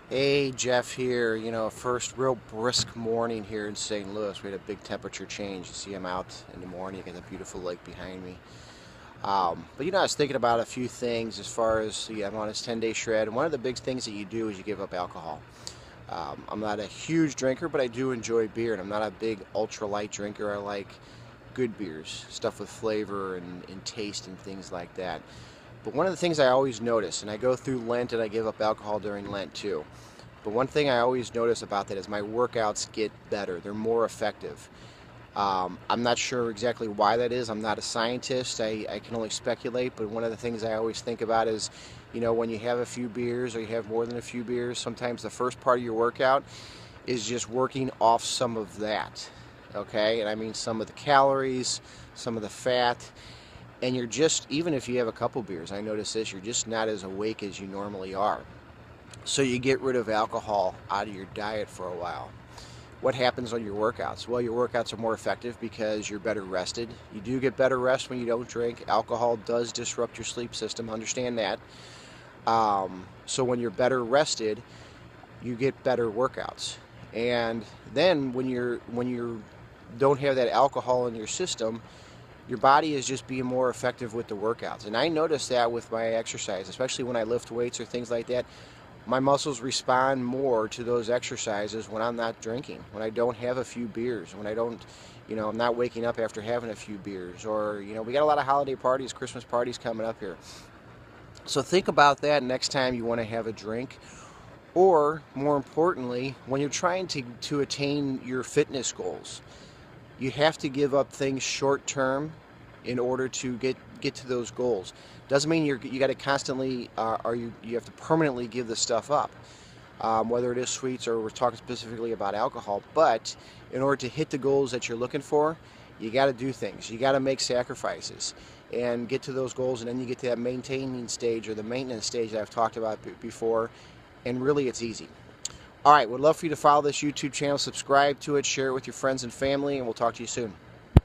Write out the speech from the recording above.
Hey, Jeff here. First real brisk morning here in St. Louis. We had a big temperature change. You see, I'm out in the morning. I got the beautiful lake behind me. But I was thinking about a few things as far as, yeah, I'm on this 10-day shred. And one of the big things that you do is you give up alcohol. I'm not a huge drinker, but I do enjoy beer. And I'm not a big ultralight drinker. I like good beers, stuff with flavor and taste and things like that. But one of the things I always notice, and I go through Lent and I give up alcohol during Lent too. But one thing I always notice about that is my workouts get better. They're more effective. I'm not sure exactly why that is. I'm not a scientist. I can only speculate. But one of the things I always think about is, when you have a few beers or you have more than a few beers, sometimes the first part of your workout is just working off some of that. Okay? And I mean some of the calories, some of the fat. And you're just, even if you have a couple beers, I notice this, you're just not as awake as you normally are. So you get rid of alcohol out of your diet for a while. What happens on your workouts? Well, your workouts are more effective because you're better rested. You do get better rest when you don't drink. Alcohol does disrupt your sleep system. Understand that. So when you're better rested, you get better workouts. And then when you don't have that alcohol in your system, your body is just being more effective with the workouts. And I notice that with my exercise, especially when I lift weights or things like that. My muscles respond more to those exercises when I'm not drinking, when I don't have a few beers, when I don't, I'm not waking up after having a few beers. Or, we got a lot of holiday parties, Christmas parties coming up here. So think about that next time you want to have a drink. Or, more importantly, when you're trying to attain your fitness goals, you have to give up things short term in order to get to those goals. Doesn't mean you got to constantly or you have to permanently give the stuff up, whether it is sweets or we're talking specifically about alcohol. But in order to hit the goals that you're looking for, you got to do things. You got to make sacrifices and get to those goals, and then you get to that maintaining stage or the maintenance stage that I've talked about before. And really, it's easy. All right, would love for you to follow this YouTube channel, subscribe to it, share it with your friends and family, and we'll talk to you soon.